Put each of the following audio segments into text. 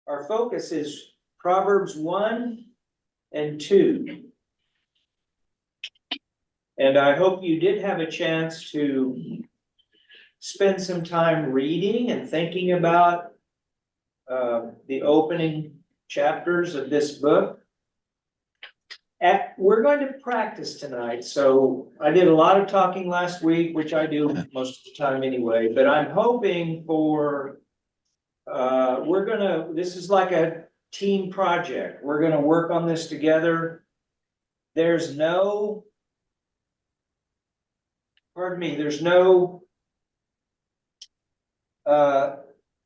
Our focus is Proverbs 1 and 2. And I hope you did have a chance to spend some time reading and thinking about the opening chapters of this book. We're going to practice tonight, so I did a lot of talking last week, which I do most of the time anyway, but I'm hoping for, this is like a team project. We're gonna work on this together. There's no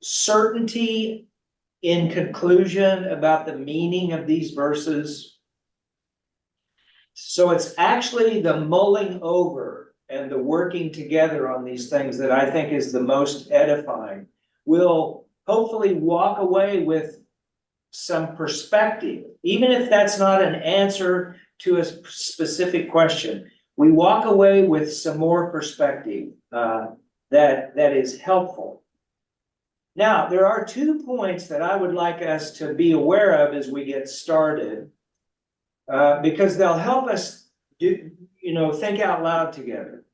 certainty in conclusion about the meaning of these verses. So it's actually the mulling over and the working together on these things that I think is the most edifying. We'll hopefully walk away with some perspective, even if that's not an answer to a specific question. We walk away with some more perspective that is helpful. Now, there are 2 points that I would like us to be aware of as we get started, because they'll help us think out loud together.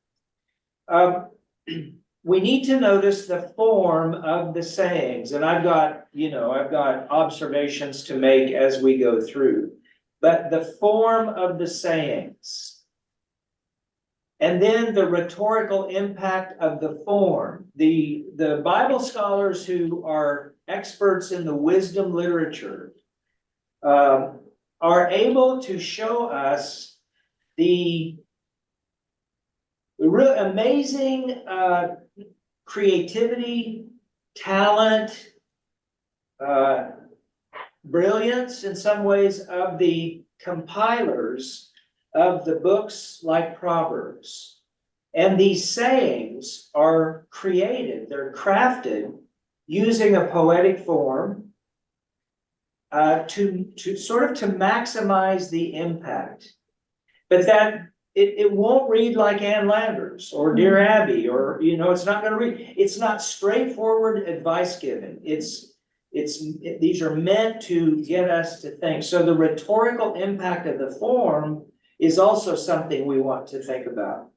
We need to notice the form of the sayings, and I've got observations to make as we go through, but the form of the sayings. And then the rhetorical impact of the form. The Bible scholars who are experts in the wisdom literature are able to show us the real amazing creativity, talent, brilliance in some ways of the compilers of the books like Proverbs. And these sayings are created, they're crafted using a poetic form to maximize the impact. But that it won't read like Ann Landers or Dear Abby, or it's not going to read. It's not straightforward advice giving. These are meant to get us to think. So the rhetorical impact of the form is also something we want to think about.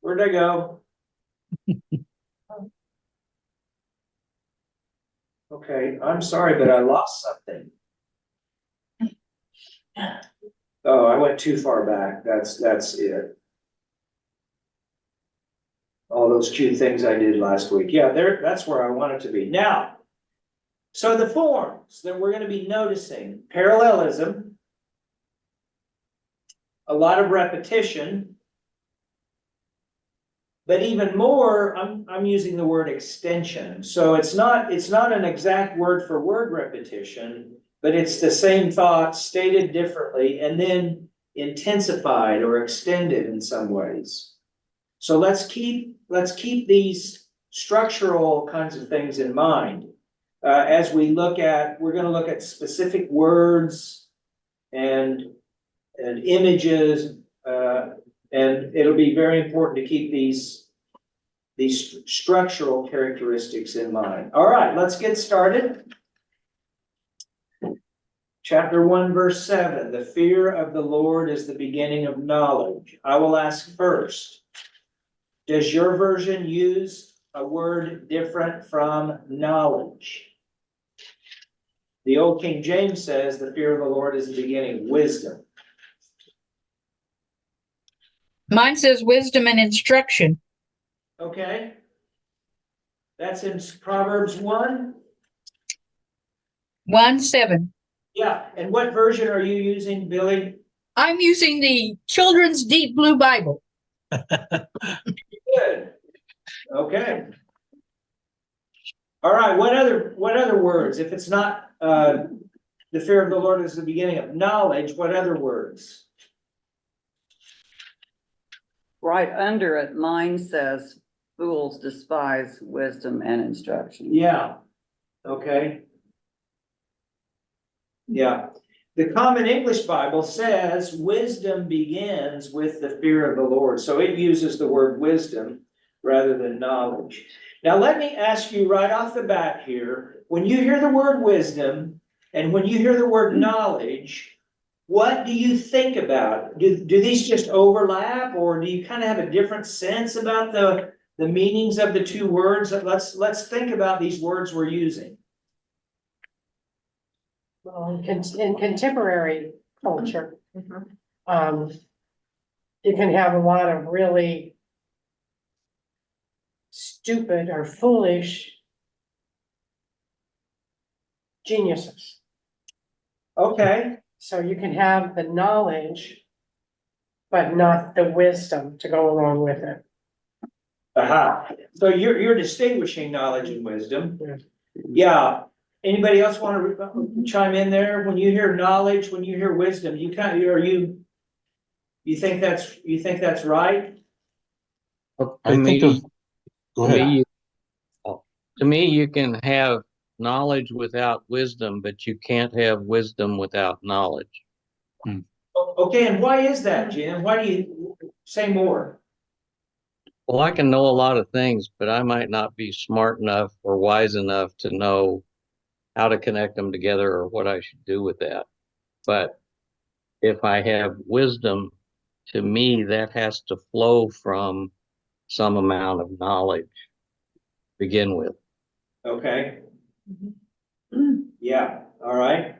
Where'd I go? Okay, I'm sorry, but I lost something. Oh, I went too far back. That's it. All those cute things I did last week. Yeah, that's where I want it to be. Now, so the forms that we're going to be noticing: parallelism, a lot of repetition, but even more, I'm using the word extension. So it's not an exact word for word repetition, but it's the same thought stated differently and then intensified or extended in some ways. So let's keep these structural kinds of things in mind as we're going to look at specific words and images, and it'll be very important to keep these structural characteristics in mind. All right, let's get started. Chapter 1, verse 7, the fear of the Lord is the beginning of knowledge. I will ask first, does your version use a word different from knowledge? The Old King James says the fear of the Lord is the beginning of wisdom. Mine says wisdom and instruction. Okay. That's in Proverbs 1? 1:7. Yeah, and what version are you using, Billy? I'm using the Children's Deep Blue Bible. Good. Okay. All right, what other words? If it's not the fear of the Lord is the beginning of knowledge, what other words? Right under it, mine says fools despise wisdom and instruction. Yeah. Okay. Yeah. The Common English Bible says wisdom begins with the fear of the Lord. So it uses the word wisdom rather than knowledge. Now, let me ask you right off the bat here, when you hear the word wisdom and when you hear the word knowledge, what do you think about? Do these just overlap, or do you kind of have a different sense about the meanings of the two words? Let's think about these words we're using. Well, in contemporary culture, you can have a lot of really stupid or foolish geniuses. Okay, So you can have the knowledge, but not the wisdom to go along with it. aha. So you're distinguishing knowledge and wisdom. Yeah. Yeah. Anybody else want to chime in there? When you hear knowledge, when you hear wisdom, you think that's right? I think of, go To ahead. me, to me, you can have knowledge without wisdom, but you can't have wisdom without knowledge. Okay, and why is that, Jim? Why do you say more? Well, I can know a lot of things, but I might not be smart enough or wise enough to know how to connect them together or what I should do with that. But if I have wisdom, to me, that has to flow from some amount of knowledge to begin with. Okay. Yeah, all right.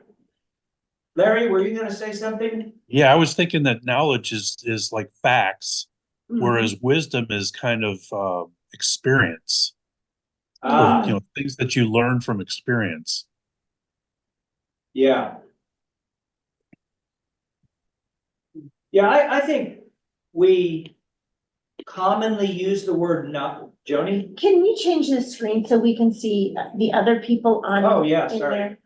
Larry, were you gonna say something? Yeah, I was thinking that knowledge is like facts, whereas wisdom is kind of experience, or things that you learn from experience. Yeah. Yeah, I think we commonly use the word not, Joni? Can you change the screen so we can see the other people on? Oh, yeah, in sorry. there?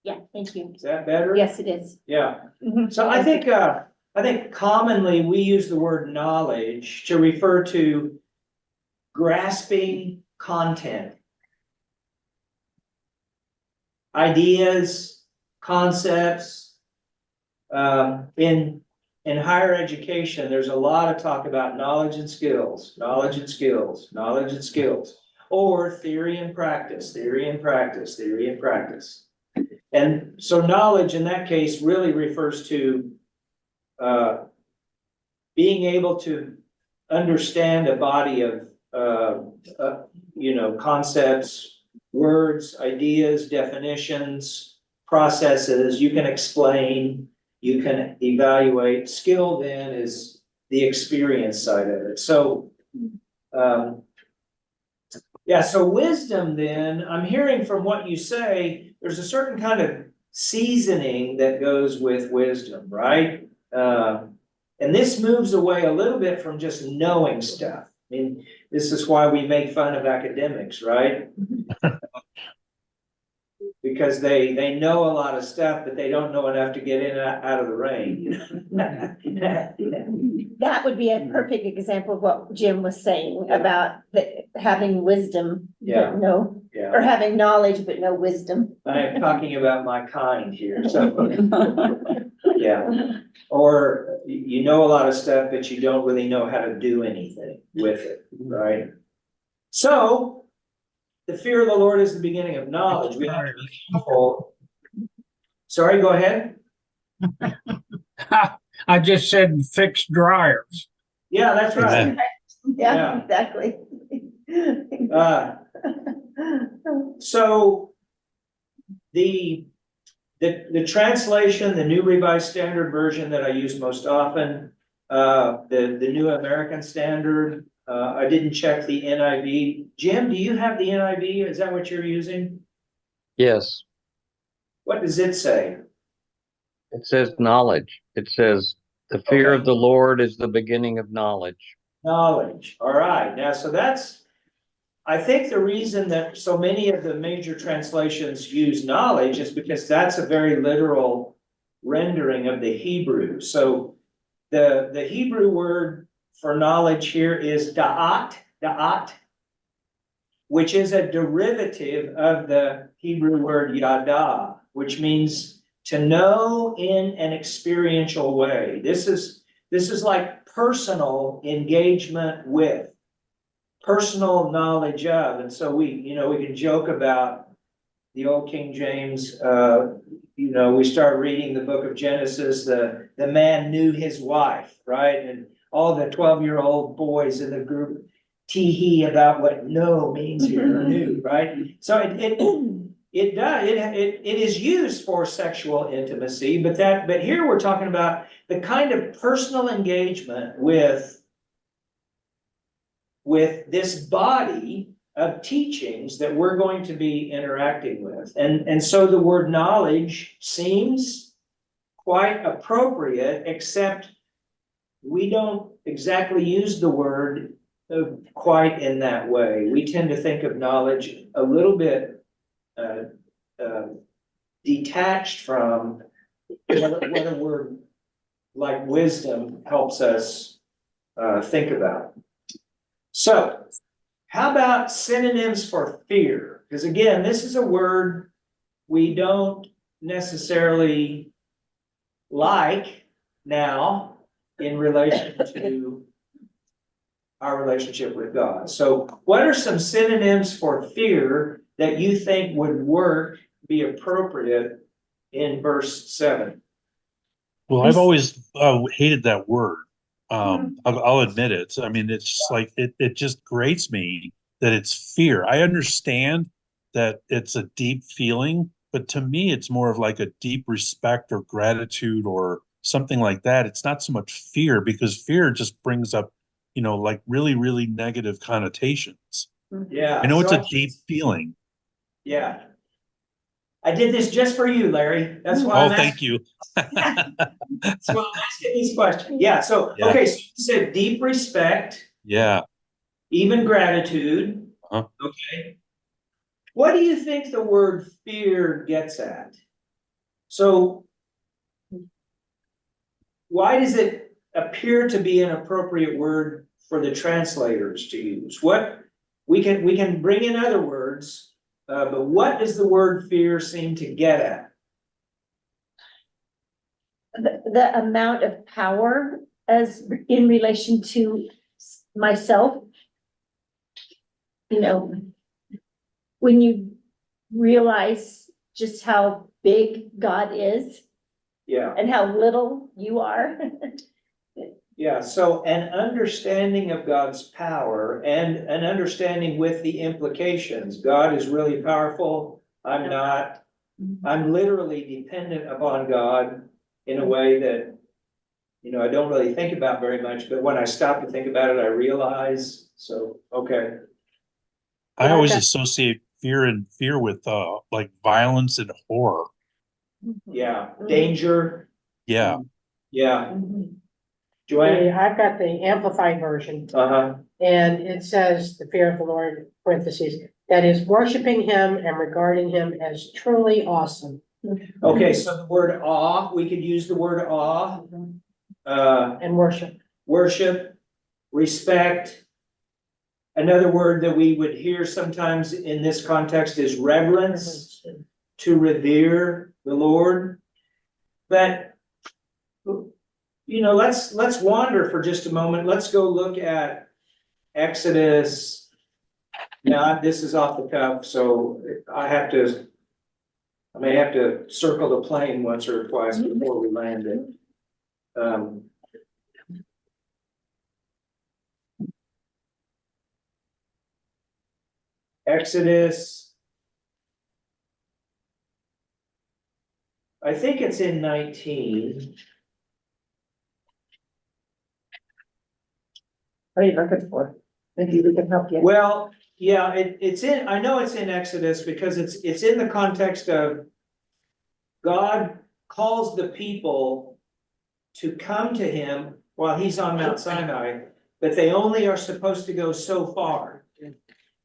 Yeah, thank you. Is that better? Yes, it is. Yeah. Mhm. So I think commonly we use the word knowledge to refer to grasping content. Ideas, concepts. In higher education, there's a lot of talk about knowledge and skills, knowledge and skills, knowledge and skills, or theory and practice, theory and practice, theory and practice. And so knowledge in that case really refers to being able to understand a body of concepts, words, ideas, definitions, processes. You can explain, you can evaluate. Skill then is the experience side of it. So so wisdom then, I'm hearing from what you say, there's a certain kind of seasoning that goes with wisdom, right? And this moves away a little bit from just knowing stuff. I mean, this is why we make fun of academics, right? Because they know a lot of stuff, but they don't know enough to get in and out of the rain. That would be a perfect example of what Jim was saying about having wisdom, Yeah. but no, Yeah, or having knowledge, but no wisdom. I am talking about my kind here, so, yeah. Or you know a lot of stuff, but you don't really know how to do anything with it, right? So, the fear of the Lord is the beginning of knowledge. We have to be careful. Sorry, go ahead. I just said fixed dryers. Yeah, that's right. Yeah. Yeah, exactly. So the translation, the New Revised Standard Version that I use most often, the New American Standard, I didn't check the NIV. Jim, do you have the NIV? Is that what you're using? Yes, What does it say? it says knowledge. It says the fear Okay. of the Lord is the beginning of knowledge. Knowledge, all right, now, so that's, I think the reason that so many of the major translations use knowledge is because that's a very literal rendering of the Hebrew. So the Hebrew word for knowledge here is da'at, which is a derivative of the Hebrew word yada, which means to know in an experiential way. This is like personal engagement with, personal knowledge of. And so we can joke about the old King James, we start reading the book of Genesis, the man knew his wife, right? And all the 12-year-old boys in the group tee-hee about what know means here, knew, right? So it is used for sexual intimacy, but here we're talking about the kind of personal engagement with this body of teachings that we're going to be interacting with. And so the word knowledge seems quite appropriate, except we don't exactly use the word quite in that way. We tend to think of knowledge a little bit detached from what a word like wisdom helps us think about. So, how about synonyms for fear? Because again, this is a word we don't necessarily like now in relation to our relationship with God. So what are some synonyms for fear that you think would work, be appropriate in verse 7? Well, I've always hated that word. I'll admit it. I mean, it's just like it just grates me that it's fear. I understand that it's a deep feeling, but to me, it's more of like a deep respect or gratitude or something like that. It's not so much fear, because fear just brings up, like really, really negative connotations. Yeah. I know it's so a deep feeling. Yeah. I did this just for you, Larry. That's why Oh, I'm thank asking. you. That's why I'm asking these questions. Yeah. So, Yeah. okay. So you said deep respect, Yeah. even gratitude. Uh-huh. Okay. What do you think the word fear gets at? So why does it appear to be an appropriate word for the translators to use? What we can bring in other words, but what does the word fear seem to get at? The amount of power as in relation to myself. When you realize just how big God is Yeah. and how little you are. Yeah, so an understanding of God's power and an understanding with the implications. God is really powerful. I'm not. I'm literally dependent upon God in a way that, I don't really think about very much, but when I stop to think about it, I realize. So, okay. I always associate fear with like violence and horror. Yeah, danger. Yeah. Yeah. Okay, Joanne? I've got the amplified version, Uh-huh. and it says, the fear of the Lord, parentheses, that is worshiping him and regarding him as truly awesome. Okay, so the word awe, we could use the word awe. And worship. Worship, respect. Another word that we would hear sometimes in this context is reverence, to revere the Lord. But, let's wander for just a moment. Let's go look at Exodus. Now, this is off the cuff, so I may have to circle the plane once or twice before we land it. Exodus. I think it's in 19. What are you looking for? Maybe we can help you. Well, yeah, I know it's in Exodus because it's in the context of God calls the people to come to him while he's on Mount Sinai, but they only are supposed to go so far.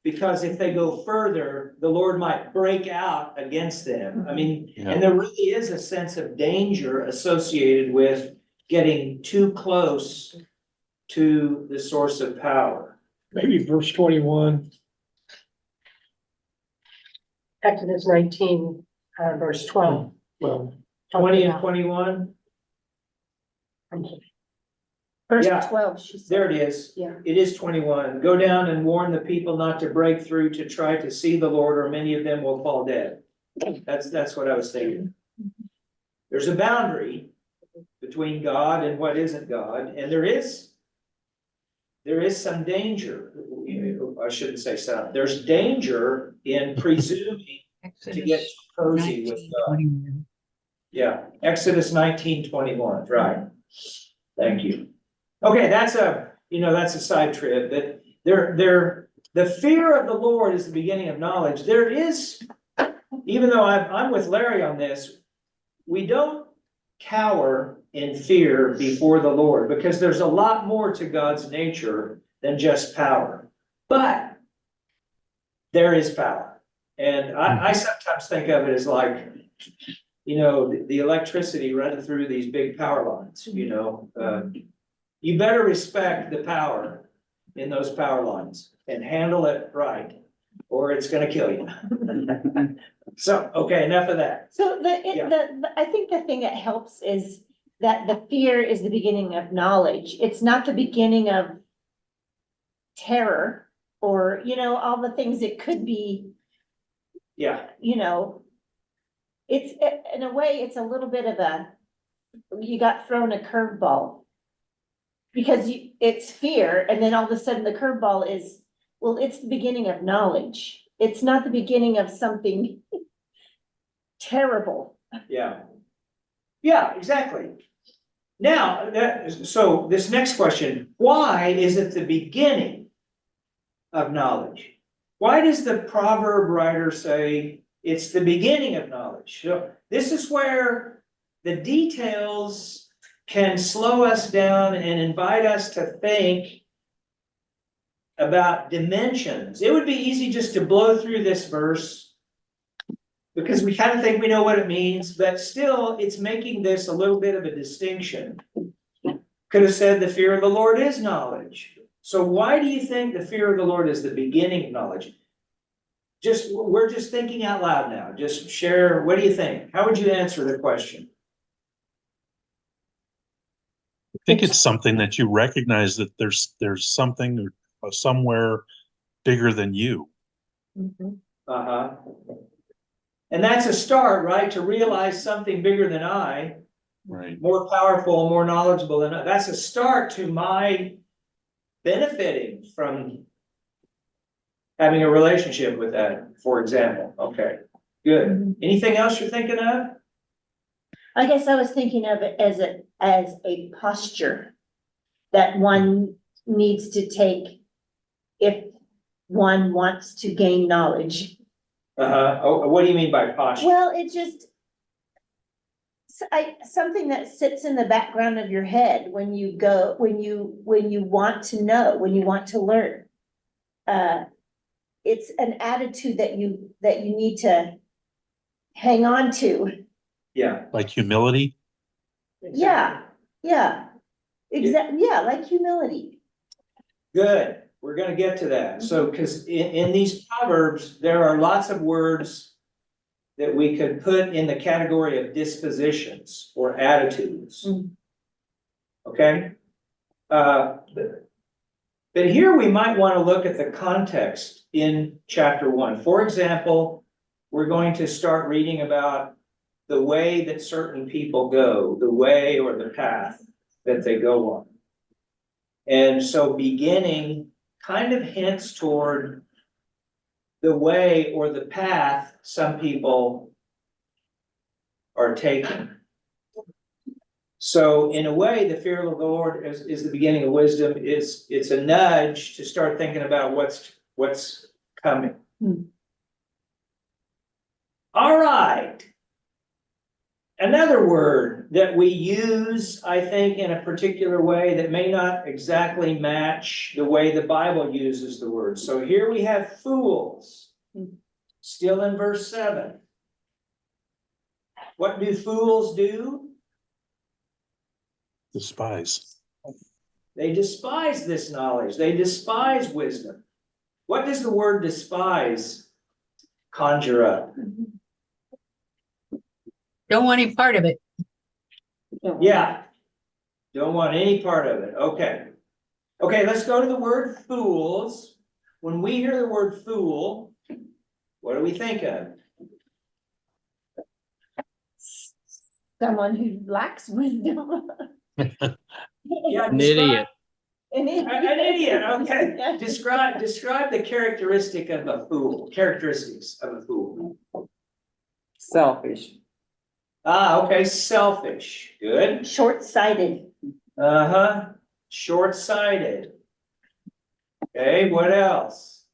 Because if they go further, the Lord might break out against them. I mean, Yeah. and there really is a sense of danger associated with getting too close to the source of power. Maybe verse 21. Exodus 19, verse 12. Well, 20 and 21, Verse Yeah. 12, she said. there it is. Yeah. It is 21. Go down and warn the people not to break through to try to see the Lord, or many of them will fall dead. That's what I was thinking. There's a boundary between God and what isn't God, and there is some danger. I shouldn't say some. There's danger in presuming to get Exodus cozy with God. 19:21. Yeah, Exodus 19:21, right. Thank you. Okay, that's a side trip, but the fear of the Lord is the beginning of knowledge. There is, even though I'm with Larry on this, we don't cower in fear before the Lord, because there's a lot more to God's nature than just power. But there is power. And I sometimes think of it as like, the electricity running through these big power lines, you better respect the power in those power lines and handle it right, or it's gonna kill you. So, okay, enough of that. So Yeah. I think the thing that helps is that the fear is the beginning of knowledge. It's not the beginning of terror or, all the things it could be, Yeah, it's, in a way, it's a little bit of you got thrown a curveball. Because it's fear, and then all of a sudden the curveball is, well, it's the beginning of knowledge. It's not the beginning of something terrible. yeah. Yeah, exactly. Now, so this next question, why is it the beginning of knowledge? Why does the proverb writer say it's the beginning of knowledge? So this is where the details can slow us down and invite us to think about dimensions. It would be easy just to blow through this verse because we kind of think we know what it means, but still it's making this a little bit of a distinction. Could have said the fear of the Lord is knowledge. So why do you think the fear of the Lord is the beginning of knowledge? We're just thinking out loud now. Just share, what do you think? How would you answer the question? I think it's something that you recognize that there's something or somewhere bigger than you. Uh-huh. And that's a start, right? To realize something bigger than I, Right. more powerful, more knowledgeable than I. That's a start to my benefiting from having a relationship with that, for example. Okay, good. Anything else you're thinking of? I guess I was thinking of it as a posture that one needs to take if one wants to gain knowledge. Oh, what do you mean by posture? Well, it just, something that sits in the background of your head when you want to know, when you want to learn. It's an attitude that you need to hang on to. Yeah, Like humility. Yeah, exactly, like humility. good. We're gonna get to that. So, because in these proverbs, there are lots of words that we could put in the category of dispositions or attitudes. Okay? But here we might want to look at the context in chapter 1. For example, we're going to start reading about the way that certain people go, the way or the path that they go on. And so beginning kind of hints toward the way or the path some people are taking. So in a way, the fear of the Lord is the beginning of wisdom. It's a nudge to start thinking about what's coming. All right. Another word that we use, I think, in a particular way that may not exactly match the way the Bible uses the word. So here we have fools, still in verse 7. What do fools do? Despise. They despise this knowledge. They despise wisdom. What does the word despise conjure up. Don't want any part of it. Yeah. Don't want any part of it. Okay. Okay, let's go to the word fools. When we hear the word fool, what do we think of? Someone who lacks wisdom. Yeah, An idiot. An An idiot, okay. Yeah. Describe the characteristic of a fool, characteristics of a fool. Selfish. Ah, okay, selfish, good. Short-sighted. Uh-huh, short-sighted. Okay, what else?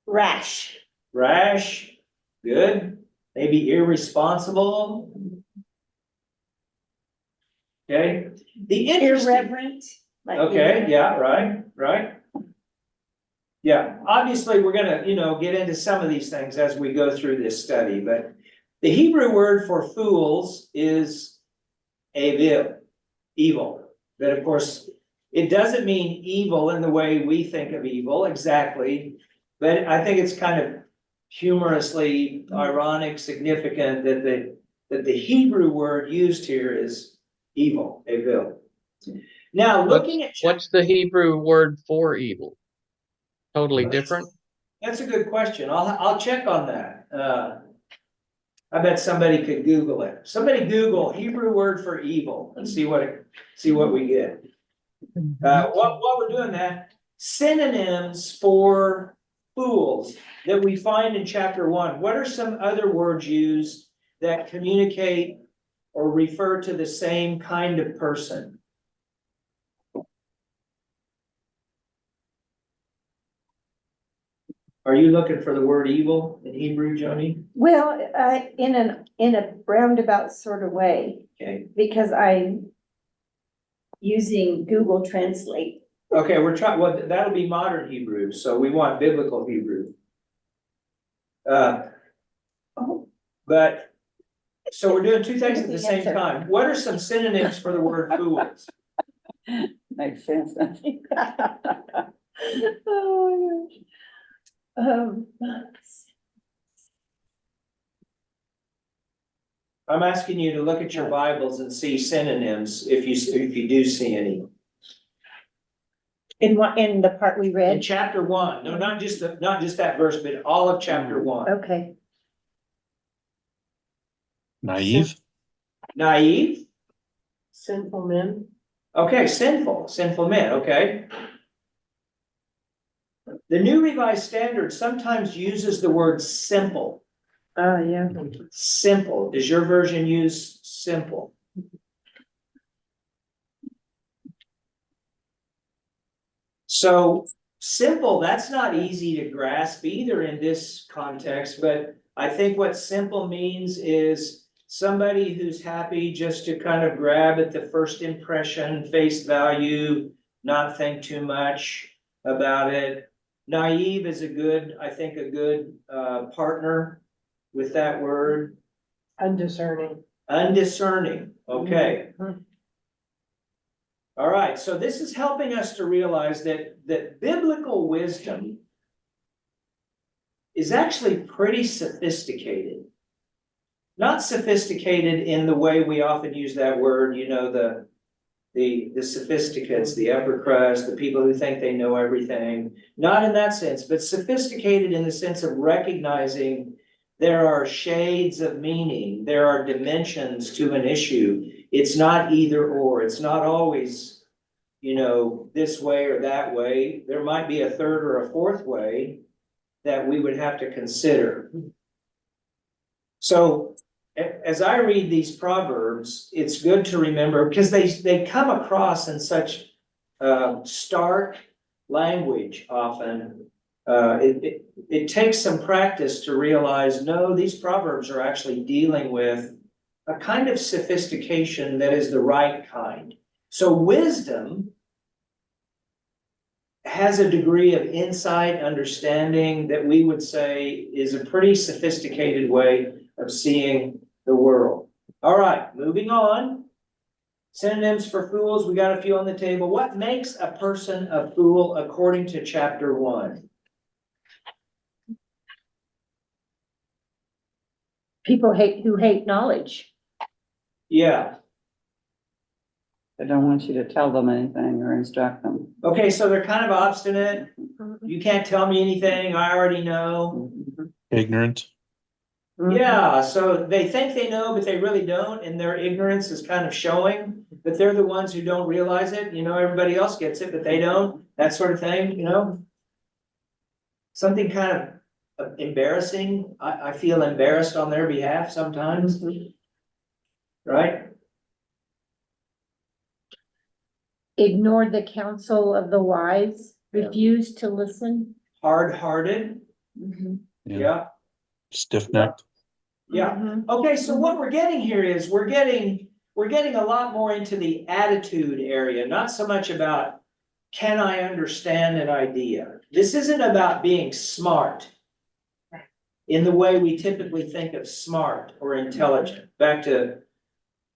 Rash. Rash, good. Maybe irresponsible. Okay, the interesting. Irreverent. like Okay, irreverent. yeah, right. Yeah, obviously, we're gonna, get into some of these things as we go through this study, but the Hebrew word for fools is evil. But of course, it doesn't mean evil in the way we think of evil exactly, but I think it's kind of humorously ironic, significant that the Hebrew word used here is evil, evil. Now, looking at. What's the Hebrew word for evil? Totally different? That's a good question. I'll check on that. I bet somebody could Google it. Somebody Google Hebrew word for evil and see what we get. While we're doing that, synonyms for fools that we find in chapter 1. What are some other words used that communicate or refer to the same kind of person? Are you looking for the word evil in Hebrew, Joni? Well, in a roundabout sort of way, Okay. because I'm using Google Translate. Okay, well, that'll be modern Hebrew, so we want biblical Hebrew. Oh. But, so we're doing two things at the The same answer. time. What are some synonyms for the word fools? Makes sense, doesn't it? Oh, my gosh. I'm asking you to look at your Bibles and see synonyms, if you do see any. In the part we In read? chapter 1, no, not just that verse, but all of chapter 1. Okay. Naive. Naive, Sinful men. okay, sinful men, okay. The New Revised Standard sometimes uses the word simple. Oh, yeah. Simple. Does your version use simple? So simple, that's not easy to grasp either in this context, but I think what simple means is somebody who's happy just to kind of grab at the first impression, face value, not think too much about it. Naive is a good partner with that word. Undiscerning. Undiscerning, okay. All right, so this is helping us to realize that biblical wisdom is actually pretty sophisticated. Not sophisticated in the way we often use that word, the sophisticates, the upper crust, the people who think they know everything. Not in that sense, but sophisticated in the sense of recognizing there are shades of meaning, there are dimensions to an issue. It's not either or, it's not always, this way or that way. There might be a third or a fourth way that we would have to consider. So as I read these Proverbs, it's good to remember, because they come across in such stark language often. It takes some practice to realize, no, these Proverbs are actually dealing with a kind of sophistication that is the right kind. So wisdom has a degree of insight, understanding that we would say is a pretty sophisticated way of seeing the world. All right, moving on. Synonyms for fools, we got a few on the table. What makes a person a fool according to chapter 1? People who hate knowledge. Yeah, I don't want you to tell them anything or instruct them. okay, so they're kind of obstinate. You can't tell me anything, I already know. Ignorant. Yeah, so they think they know, but they really don't, and their ignorance is kind of showing that they're the ones who don't realize it. You know, everybody else gets it, but they don't, that sort of thing, you know? Something kind of embarrassing. I feel embarrassed on their behalf sometimes, right? Ignore the counsel of the wise, refuse to listen. Hard-hearted, yeah, Stiff-necked. yeah. Okay, so what we're getting here is we're getting a lot more into the attitude area, not so much about can I understand an idea? This isn't about being smart in the way we typically think of smart or intelligent. Back to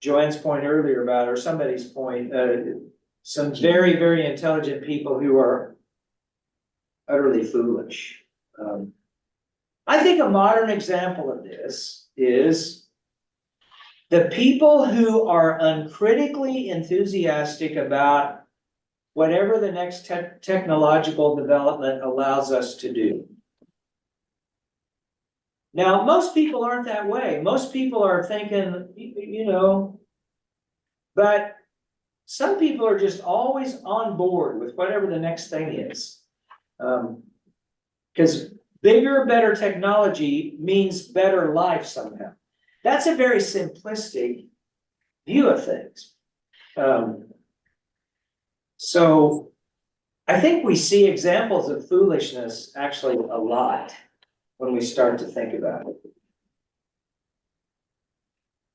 Joanne's point earlier about, or somebody's point, some very, very intelligent people who are utterly foolish. I think a modern example of this is the people who are uncritically enthusiastic about whatever the next technological development allows us to do. Now, most people aren't that way. Most people are thinking, you know, but some people are just always on board with whatever the next thing is. Because bigger, better technology means better life somehow. That's a very simplistic view of things. So I think we see examples of foolishness actually a lot when we start to think about it.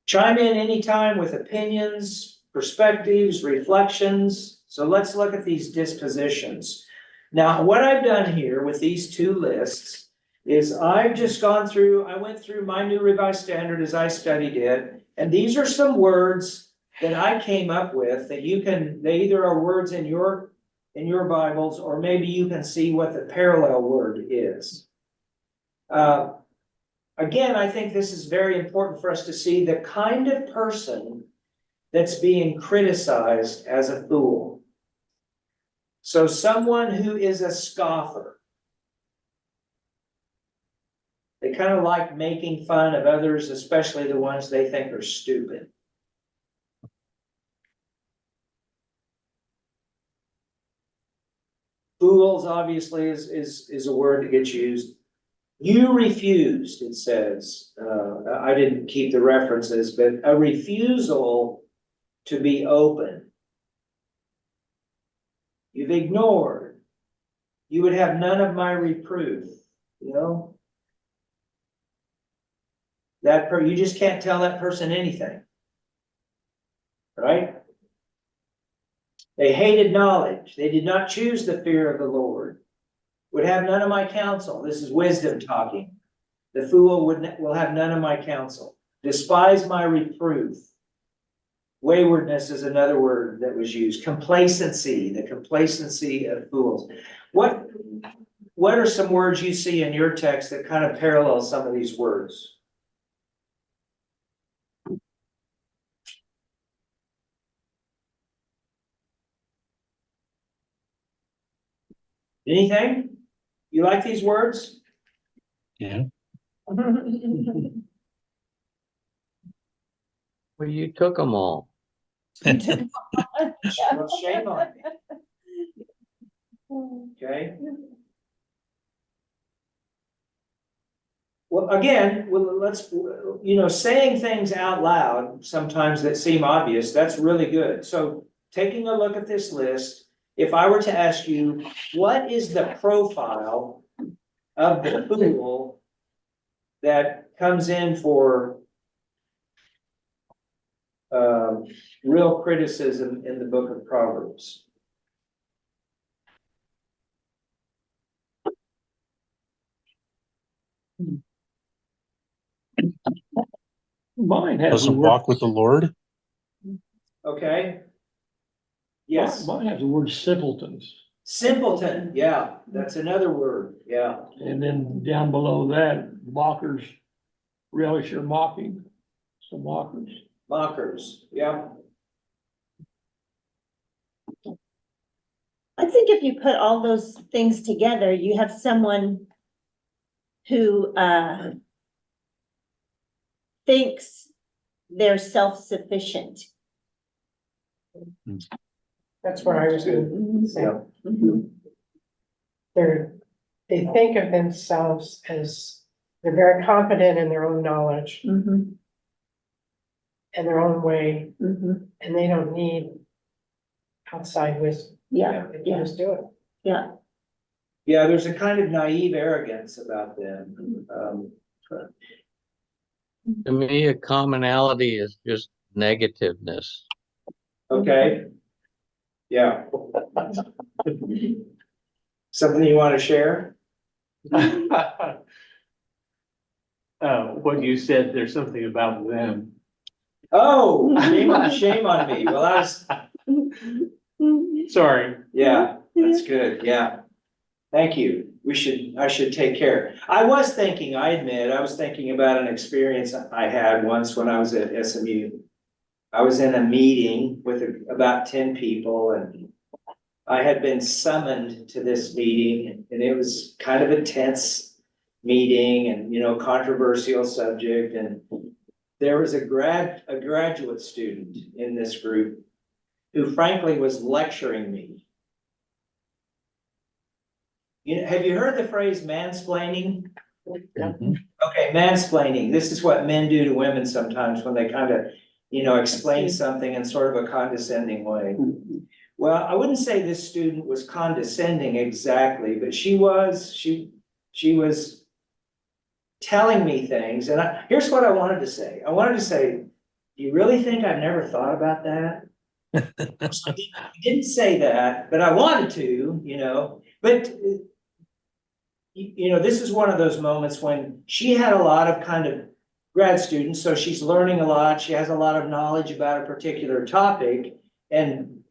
Chime in anytime with opinions, perspectives, reflections. So let's look at these dispositions. Now, what I've done here with these two lists is I've just I went through my New Revised Standard as I studied it, and these are some words that I came up with that they either are words in your Bibles, or maybe you can see what the parallel word is. Again, I think this is very important for us to see the kind of person that's being criticized as a fool. So someone who is a scoffer. They kind of like making fun of others, especially the ones they think are stupid. Fools, obviously, is a word that gets used. You refused, it says. I didn't keep the references, but a refusal to be open. You've ignored. You would have none of my reproof, you know? You just can't tell that person anything. Right? They hated knowledge. They did not choose the fear of the Lord. Would have none of my counsel. This is wisdom talking. The fool will have none of my counsel. Despise my reproof. Waywardness is another word that was used. Complacency, the complacency of fools. What are some words you see in your text that kind of parallel some of these words? Anything? You like these words? Yeah. Well, you took them all. Well, shame on me. Okay. Well, again, let's, saying things out loud sometimes that seem obvious, that's really good. So taking a look at this list, if I were to ask you, what is the profile of the fool that comes in for real criticism in the book of Proverbs? Mine Doesn't walk with the Lord. Okay? Yes, Mine has the word simpletons, simpleton, yeah, that's another word, yeah. and then down below that, mockers relish your mocking, so mockers. Mockers, yeah. I think if you put all those things together, you have someone who, thinks they're self-sufficient. That's what I was gonna say. Yeah. Mhm. They think of themselves as, they're very confident in their own knowledge Mhm. and their own way, Mhm. and they don't need outside wisdom. Yeah, They can yeah, just do it. yeah. Yeah, there's a kind of naive arrogance about them. To me, a commonality is just negativeness. Okay. Yeah. Something you want to share? What you said, there's something about them. Oh, shame on me. Well, I was, Sorry. yeah, that's good. Yeah. Thank you. I should take care. I was thinking about an experience I had once when I was at SMU. I was in a meeting with about 10 people, and I had been summoned to this meeting, and it was kind of a tense meeting and, controversial subject. And there was a graduate student in this group who frankly was lecturing me. Have you heard the phrase mansplaining? Mhm. Okay, mansplaining. This is what men do to women sometimes when they kind of, explain something in sort of a condescending way. Well, I wouldn't say this student was condescending exactly, but she was telling me things, and here's what I wanted to say. I wanted to say, do you really think I've never thought about that? I didn't say that, but I wanted to, but this is one of those moments when she had a lot of kind of grad students, so she's learning a lot. She has a lot of knowledge about a particular topic, and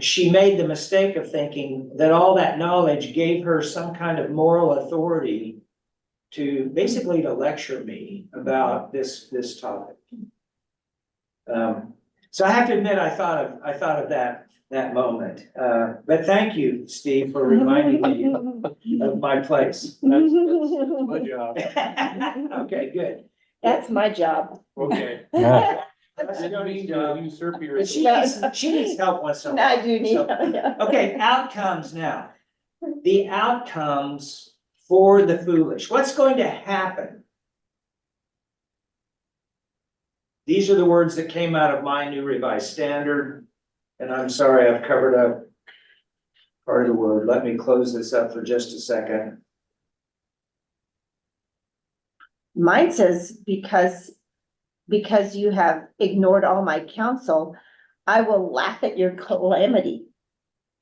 she made the mistake of thinking that all that knowledge gave her some kind of moral authority to basically to lecture me about this topic. So I have to admit, I thought of that moment. But thank you, Steve, for reminding me of my place. That's my job. Okay, good. That's my job. Okay. Yeah. That's Didn't mean to usurp your. But she needs help once in a while. I do need, So- yeah. Okay, outcomes now. The outcomes for the foolish. What's going to happen? These are the words that came out of my New Revised Standard. And I'm sorry, I've covered up part of the word. Let me close this up for just a second. Mine says, because you have ignored all my counsel, I will laugh at your calamity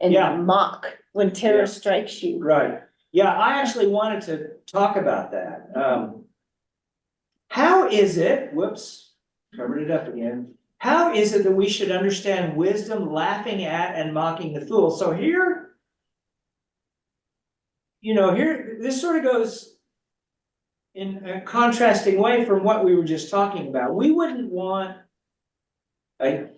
and Yeah. mock when terror Yeah. strikes you. Right. Yeah, I actually wanted to talk about that. How is it, whoops, covered it up again. How is it that we should understand wisdom laughing at and mocking the fool? So here, this sort of goes in a contrasting way from what we were just talking about. We wouldn't want a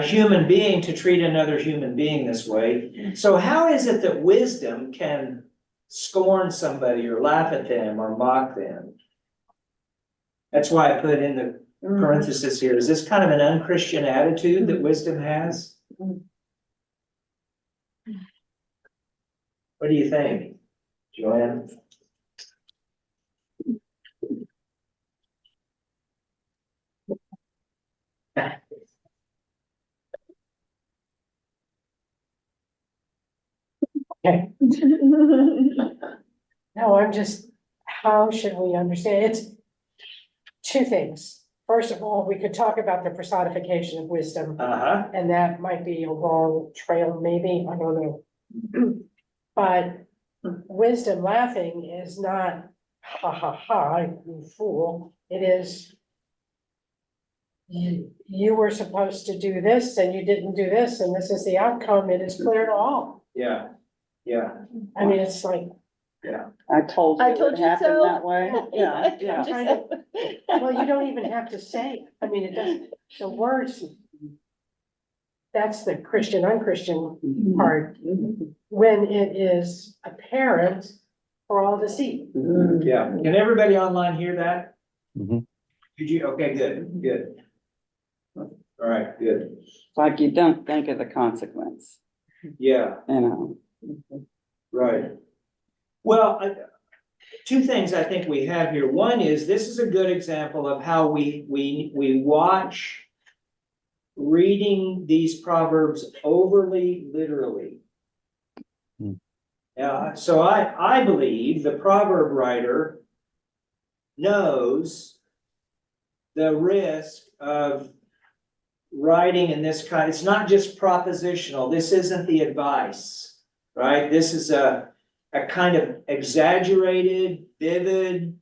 human being to treat another human being this way. So how is it that wisdom can scorn somebody or laugh at them or mock them? That's why I put in the parenthesis here. Is this kind of an unchristian attitude that wisdom has? What do you think, Joanne? Okay, no, how should we understand? It's two things. First of all, we could talk about the personification of wisdom, Uh-huh. and that might be a wrong trail, maybe, I don't know. But wisdom laughing is not ha ha ha, you fool. It is you were supposed to do this and you didn't do this, and this is the outcome, it is clear to all. Yeah, yeah, I mean, it's like, I told you I it told would you happen so. that way. Yeah, I told yeah. you so. well, you don't even have to say, I mean, it doesn't, the words. That's the Christian, unchristian part, when it is apparent for all to see. yeah. Can everybody online hear that? Mhm. Did you, okay, good, good. All right, good, Like you don't think of the consequence, yeah, you know. right. Well, two things I think we have here. One is, this is a good example of how we watch reading these proverbs overly literally. Hmm. So I believe the proverb writer knows the risk of writing in this kind. It's not just propositional. This isn't the advice, right? This is a kind of exaggerated, vivid,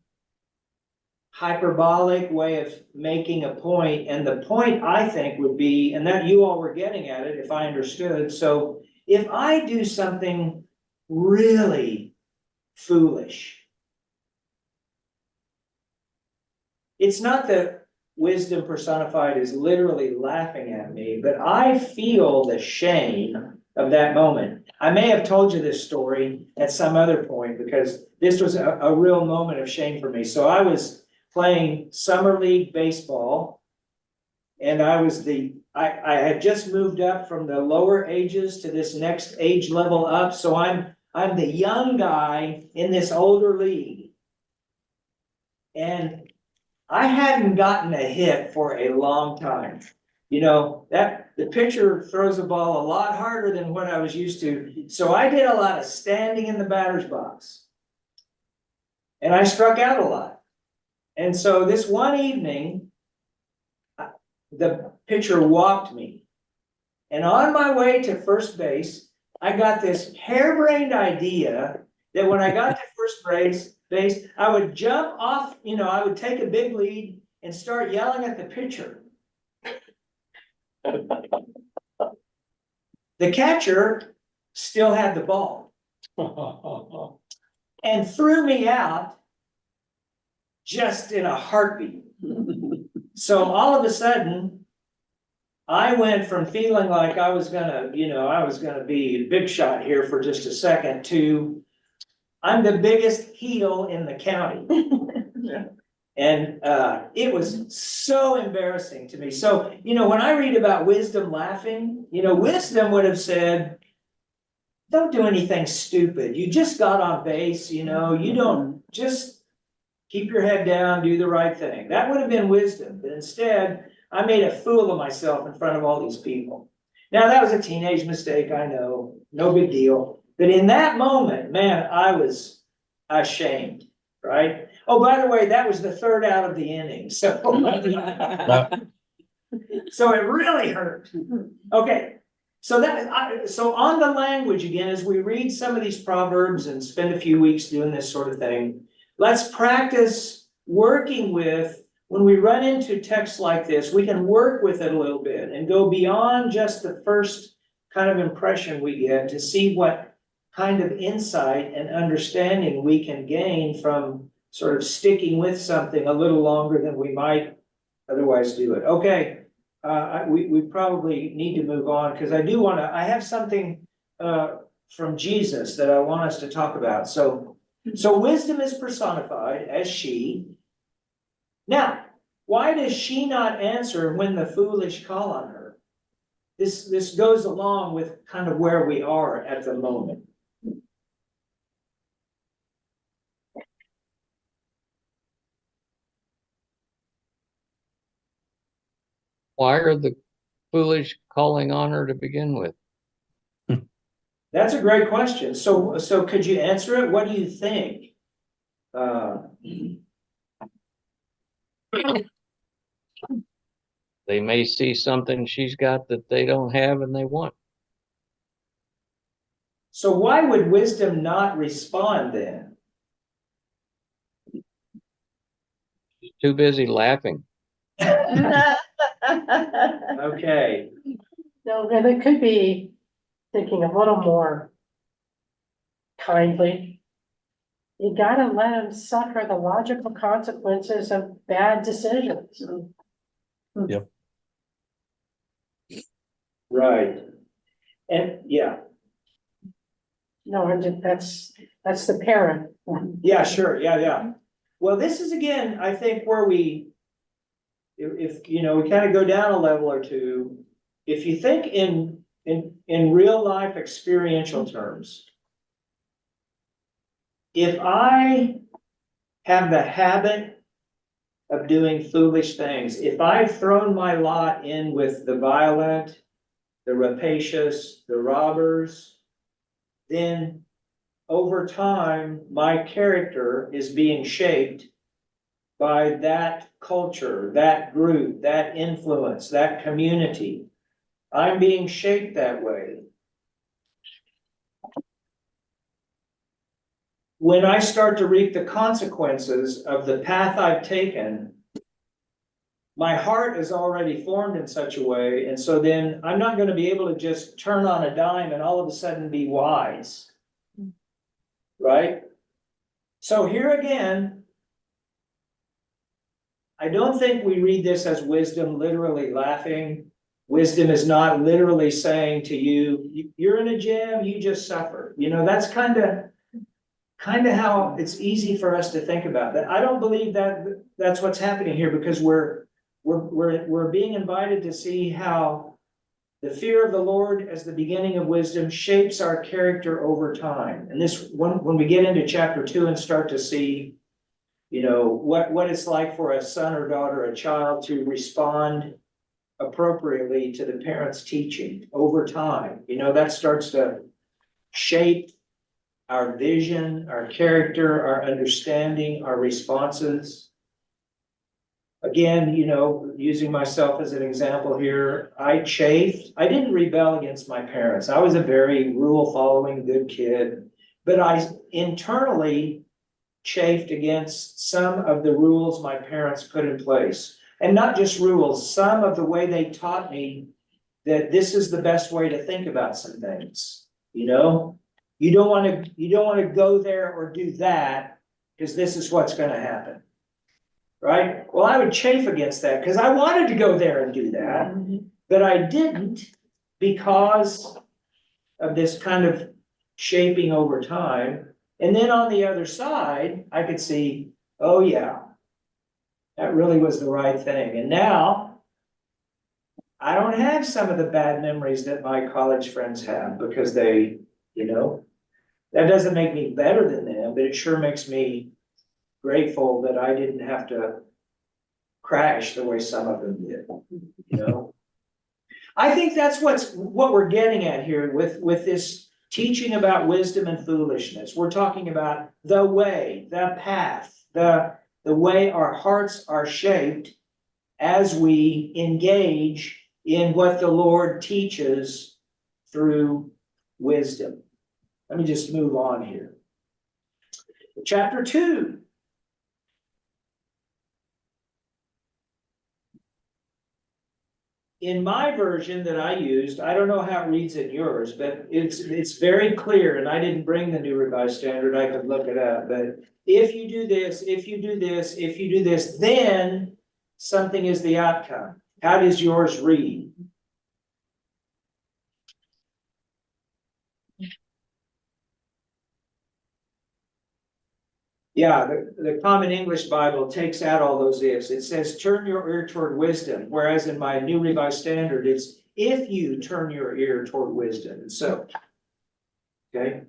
hyperbolic way of making a point. And the point, I think, would be, and that you all were getting at it, if I understood. So if I do something really foolish, it's not that wisdom personified is literally laughing at me, but I feel the shame of that moment. I may have told you this story at some other point, because this was a real moment of shame for me. So I was playing summer league baseball, and I had just moved up from the lower ages to this next age level up. So I'm the young guy in this older league. And I hadn't gotten a hit for a long time. You know, that the pitcher throws a ball a lot harder than what I was used to. So I did a lot of standing in the batter's box. And I struck out a lot. And so this one evening, the pitcher walked me. And on my way to first base, I got this harebrained idea that when I got to first base, I would jump off, I would take a big lead and start yelling at the pitcher. The catcher still had the ball and threw me out just in a heartbeat. So all of a sudden, I went from feeling like I was gonna be a big shot here for just a second to I'm the biggest heel in the county. And it was so embarrassing to me. So, when I read about wisdom laughing, wisdom would have said, don't do anything stupid. You just got on base, you don't just keep your head down, do the right thing. That would have been wisdom. But instead, I made a fool of myself in front of all these people. Now, that was a teenage mistake, I know, no big deal. But in that moment, man, I was ashamed, right? Oh, by the way, that was the third out of the inning, so. So it really hurt. Okay, so on the language again, as we read some of these proverbs and spend a few weeks doing this sort of thing, let's practice working with, when we run into texts like this, we can work with it a little bit and go beyond just the first kind of impression we get to see what kind of insight and understanding we can gain from sort of sticking with something a little longer than we might otherwise do it. Okay, we probably need to move on, because I have something from Jesus that I want us to talk about. So wisdom is personified as she. Now, why does she not answer when the foolish call on her? This goes along with kind of where we are at the moment. Why are the foolish calling on her to begin with? That's a great question. So could you answer it? What do you think? They may see something she's got that they don't have and they want. So why would wisdom not respond then? She's too busy laughing. Okay, No, and it could be thinking a little more kindly. You gotta let them suffer the logical consequences of bad decisions. right. And, yeah, No, that's the parent. yeah, sure, yeah. Well, this is again, I think where if, you know, we kind of go down a level or two, if you think in real life experiential terms, if I have the habit of doing foolish things, if I've thrown my lot in with the violent, the rapacious, the robbers, then over time, my character is being shaped by that culture, that group, that influence, that community. I'm being shaped that way. When I start to reap the consequences of the path I've taken, my heart is already formed in such a way, and so then I'm not going to be able to just turn on a dime and all of a sudden be wise. Right? So here again, I don't think we read this as wisdom literally laughing. Wisdom is not literally saying to you, you're in a jam, you just suffer. You know, that's kind of how it's easy for us to think about that. I don't believe that that's what's happening here, because we're being invited to see how the fear of the Lord as the beginning of wisdom shapes our character over time. And this, when we get into chapter 2 and start to see, you know, what it's like for a son or daughter, a child to respond appropriately to the parent's teaching over time, you know, that starts to shape our vision, our character, our understanding, our responses. Again, you know, using myself as an example here, I chafed. I didn't rebel against my parents. I was a very rule-following good kid, but I internally chafed against some of the rules my parents put in place. And not just rules, some of the way they taught me that this is the best way to think about some things. You know, you don't want to go there or do that, because this is what's going to happen. Right? Well, I would chafe against that because I wanted to go there and do that, but I didn't, because of this kind of shaping over time. And then on the other side, I could see, oh yeah, that really was the right thing. And now I don't have some of the bad memories that my college friends have, because they, you know, that doesn't make me better than them, but it sure makes me grateful that I didn't have to crash the way some of them did, you know? I think that's what we're getting at here with this teaching about wisdom and foolishness. We're talking about the way, the path, the way our hearts are shaped as we engage in what the Lord teaches through wisdom. Let me just move on here. Chapter 2. In my version that I used, I don't know how it reads in yours, but it's very clear, and I didn't bring the New Revised Standard, I could look it up, but if you do this, if you do this, if you do this, then something is the outcome. How does yours read? Yeah, the Common English Bible takes out all those ifs. It says, turn your ear toward wisdom, whereas in my New Revised Standard, it's if you turn your ear toward wisdom. And so, okay.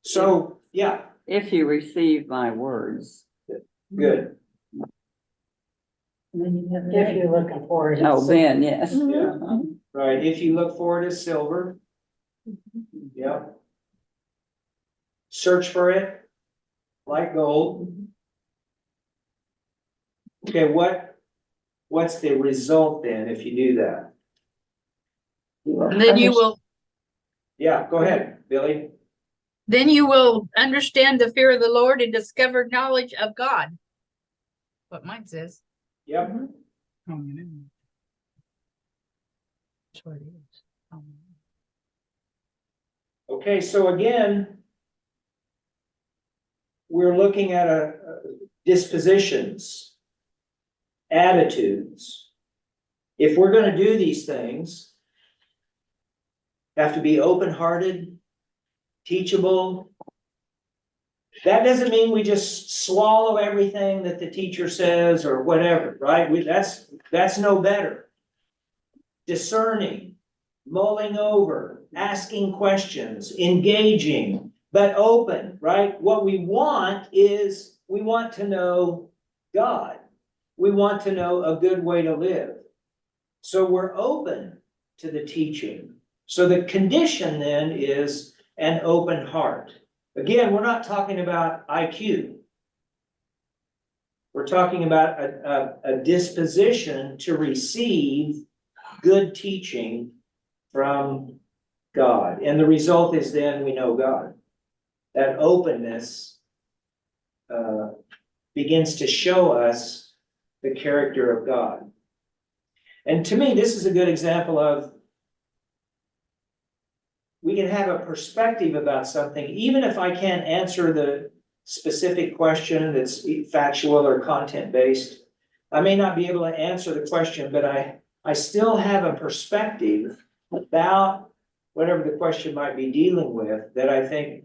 So, yeah, If you receive my words. good. If you're looking for it. Oh, then, yes. Yeah. Right, if you look for it as silver. Yeah. Search for it like gold. Okay, what's the result then if you do that? And then you will Yeah, go ahead, Billy. understand the fear of the Lord and discover knowledge of God. What mine says. Yep, That's what it is. Okay, so again, we're looking at dispositions, attitudes. If we're gonna do these things, have to be open-hearted, teachable. That doesn't mean we just swallow everything that the teacher says or whatever, right? That's no better. Discerning, mulling over, asking questions, engaging, but open, right? What we want is, we want to know God. We want to know a good way to live. So we're open to the teaching. So the condition then is an open heart. Again, we're not talking about IQ. We're talking about a disposition to receive good teaching from God. And the result is then we know God. That openness begins to show us the character of God. And to me, this is a good example of, we can have a perspective about something, even if I can't answer the specific question that's factual or content-based. I may not be able to answer the question, but I still have a perspective about whatever the question might be dealing with that I think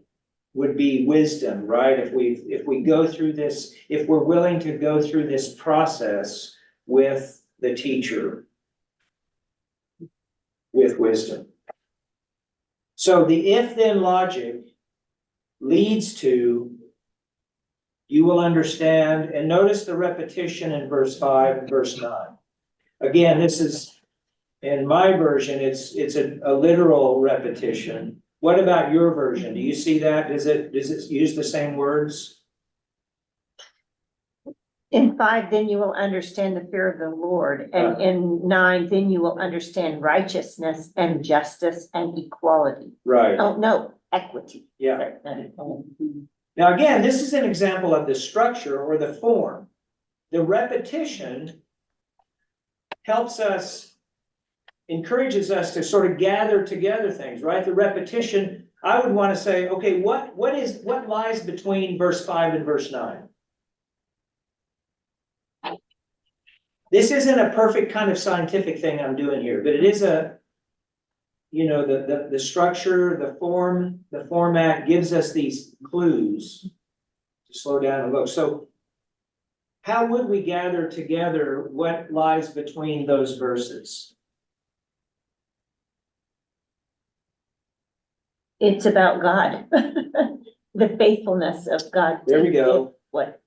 would be wisdom, right? If we go through this, if we're willing to go through this process with the teacher, with wisdom. So the if-then logic leads to, you will understand, and notice the repetition in verse 5 and verse 9. Again, this is, in my version, it's a literal repetition. What about your version? Do you see that? Does it use the same words? In 5, then you will understand the fear of the Lord, and in 9, then you will understand righteousness and justice and equality. Right. Oh, no, equity. Yeah. Now, again, this is an example of the structure or the form. The repetition helps us, encourages us to sort of gather together things, right? The repetition, I would want to say, okay, what lies between verse 5 and verse 9? This isn't a perfect kind of scientific thing I'm doing here, but it is the structure, the form, the format gives us these clues to slow down and look. So how would we gather together what lies between those verses? It's about God, the faithfulness of God. There we go. What?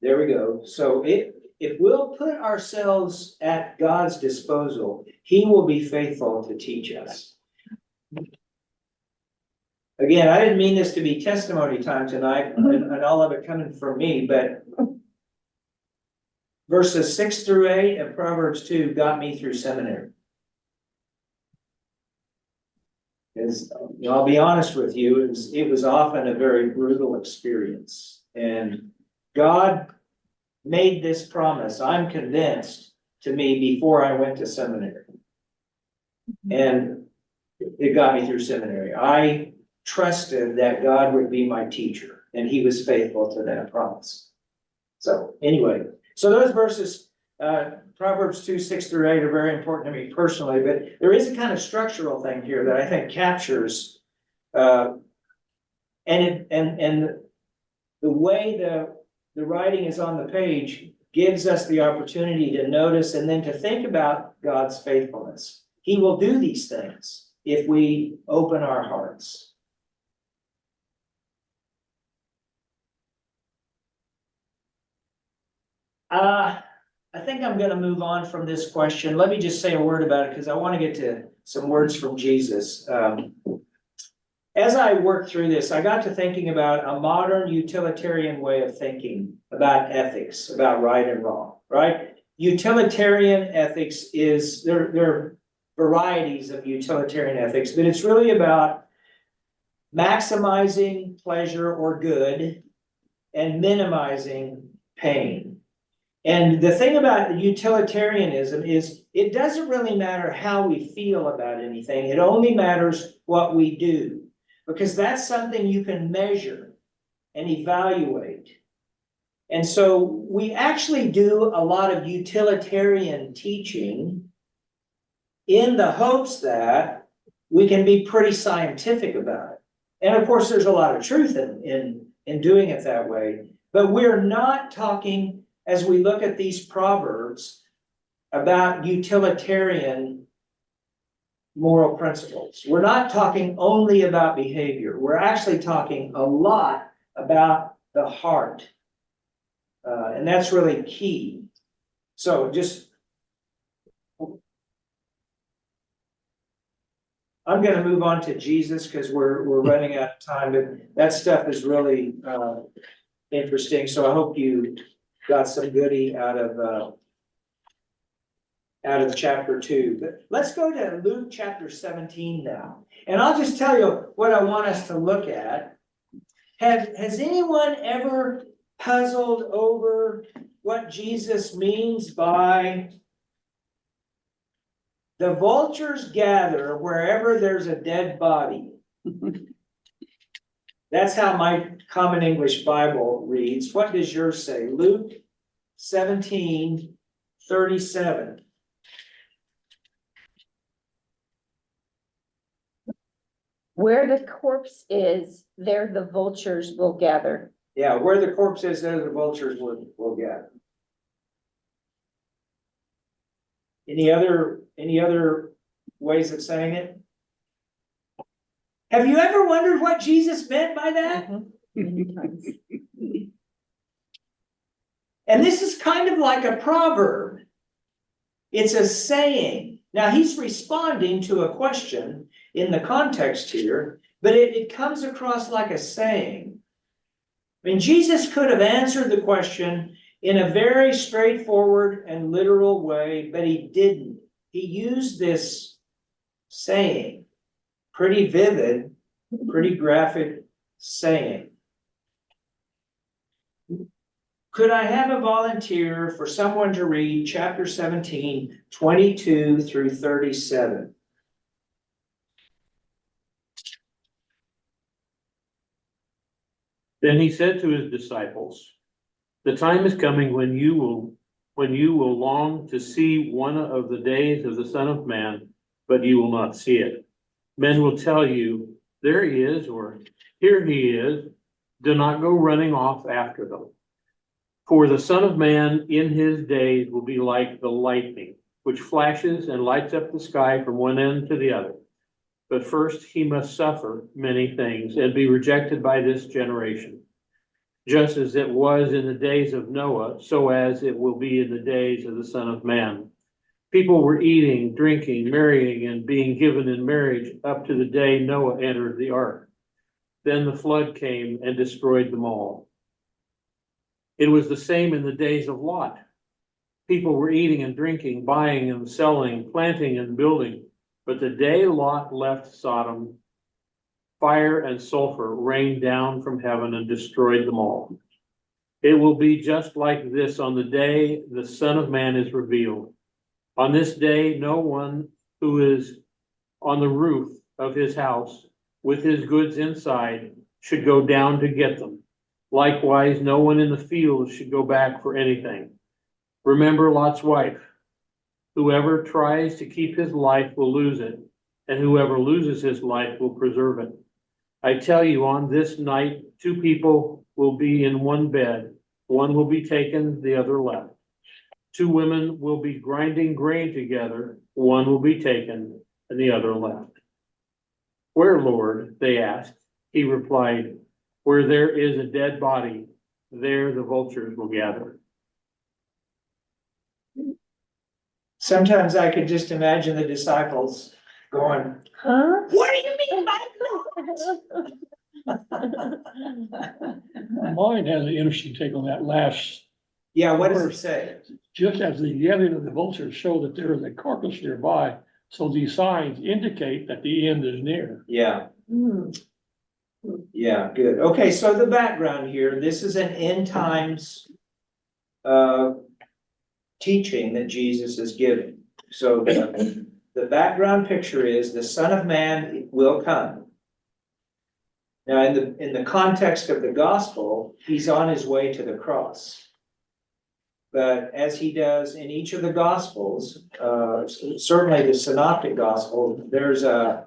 There we go. So if we'll put ourselves at God's disposal, He will be faithful to teach us. Again, I didn't mean this to be testimony time tonight, and all of it coming from me, but verses 6 through 8 of Proverbs 2 got me through seminary. I'll be honest with you, it was often a very brutal experience. And God made this promise, I'm convinced, to me before I went to seminary. And it got me through seminary. I trusted that God would be my teacher, and He was faithful to that promise. So anyway, so those verses, Proverbs 2, 6 through 8 are very important to me personally, but there is a kind of structural thing here that I think captures, and the way the writing is on the page gives us the opportunity to notice and then to think about God's faithfulness. He will do these things if we open our hearts. I think I'm going to move on from this question. Let me just say a word about it because I want to get to some words from Jesus. As I worked through this, I got to thinking about a modern utilitarian way of thinking about ethics, about right and wrong, right? Utilitarian ethics is, there are varieties of utilitarian ethics, but it's really about maximizing pleasure or good and minimizing pain. And the thing about utilitarianism is it doesn't really matter how we feel about anything. It only matters what we do, because that's something you can measure and evaluate. And so we actually do a lot of utilitarian teaching in the hopes that we can be pretty scientific about it. And of course, there's a lot of truth in doing it that way, but we're not talking, as we look at these proverbs, about utilitarian moral principles. We're not talking only about behavior. We're actually talking a lot about the heart. And that's really key. So I'm gonna move on to Jesus because we're running out of time, but that stuff is really interesting. So I hope you got some goodie out of chapter 2. But let's go to Luke chapter 17 now. And I'll just tell you what I want us to look at. Has anyone ever puzzled over what Jesus means by the vultures gather wherever there's a dead body? That's how my Common English Bible reads. What does yours say? Luke 17:37. Where the corpse is, there the vultures will gather. Yeah, where the corpse is, there the vultures will gather. Any other ways of saying it? Have you ever wondered what Jesus meant by that? Many times. And this is kind of like a proverb. It's a saying. Now he's responding to a question in the context here, but it comes across like a saying. I mean, Jesus could have answered the question in a very straightforward and literal way, but he didn't. He used this saying, pretty vivid, pretty graphic saying. Could I have a volunteer for someone to read chapter 17, 22 through 37? Then he said to his disciples, the time is coming when you will long to see one of the days of the Son of Man, but you will not see it. Men will tell you, there he is, or here he is. Do not go running off after them. For the Son of Man in his days will be like the lightning, which flashes and lights up the sky from one end to the other. But first he must suffer many things and be rejected by this generation. Just as it was in the days of Noah, so as it will be in the days of the Son of Man. People were eating, drinking, marrying, and being given in marriage up to the day Noah entered the ark. Then the flood came and destroyed them all. It was the same in the days of Lot. People were eating and drinking, buying and selling, planting and building. But the day Lot left Sodom, fire and sulfur rained down from heaven and destroyed them all. It will be just like this on the day the Son of Man is revealed. On this day, no one who is on the roof of his house with his goods inside should go down to get them. Likewise, no one in the field should go back for anything. Remember Lot's wife. Whoever tries to keep his life will lose it, and whoever loses his life will preserve it. I tell you, on this night, two people will be in one bed. One will be taken, the other left. Two women will be grinding grain together. One will be taken, and the other left. Where, Lord? They asked. He replied, where there is a dead body, there the vultures will gather. Sometimes I could just imagine the disciples going, Huh? what do you mean by that? Mine has an interesting take on that last, Yeah, what does it say? just as the gathering of the vultures show that there is a carcass nearby, so these signs indicate that the end is near. Yeah. Yeah, good. Okay, so the background here, this is an end times teaching that Jesus is giving. So the background picture is the Son of Man will come. Now, in the context of the gospel, he's on his way to the cross. But as he does in each of the gospels, certainly the synoptic gospel, there's a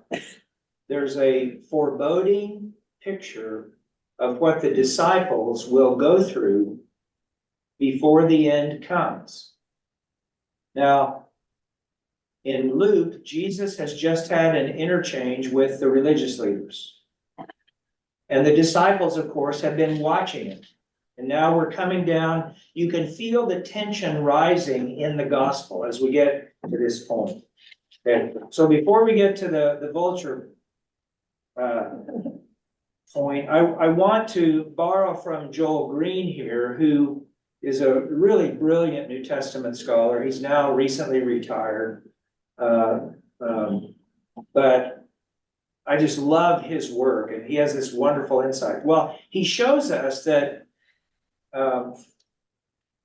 foreboding picture of what the disciples will go through before the end comes. Now, in Luke, Jesus has just had an interchange with the religious leaders. And the disciples, of course, have been watching it. And now we're coming down. You can feel the tension rising in the gospel as we get to this point. Okay, so before we get to the vulture point, I want to borrow from Joel Green here, who is a really brilliant New Testament scholar. He's now recently retired. But I just love his work, and he has this wonderful insight. Well, he shows us that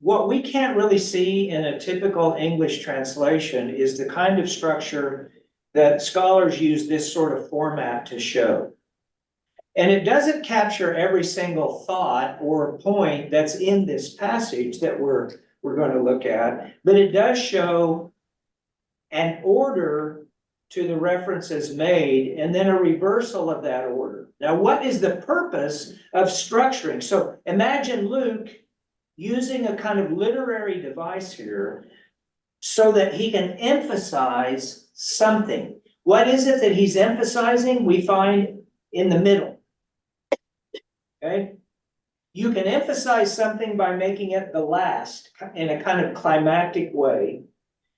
what we can't really see in a typical English translation is the kind of structure that scholars use this sort of format to show. And it doesn't capture every single thought or point that's in this passage that we're going to look at, but it does show an order to the references made and then a reversal of that order. Now, what is the purpose of structuring? So imagine Luke using a kind of literary device here so that he can emphasize something. What is it that he's emphasizing? We find in the middle. Okay? You can emphasize something by making it the last in a kind of climactic way.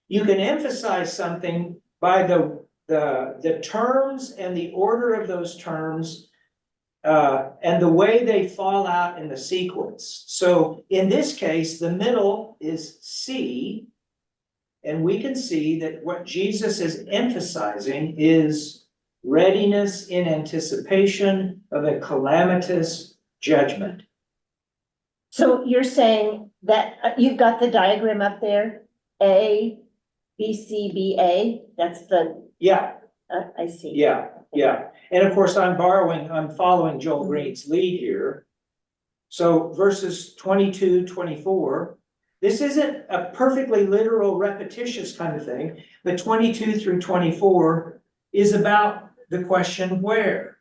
You can emphasize something by the terms and the order of those terms and the way they fall out in the sequence. So in this case, the middle is C, and we can see that what Jesus is emphasizing is readiness in anticipation of a calamitous judgment. So you're saying that you've got the diagram up there, A, B, C, B, A, that's the, Yeah, I see. yeah. And of course, I'm following Joel Green's lead here. So verses 22, 24, this isn't a perfectly literal repetitious kind of thing, but 22 through 24 is about the question where.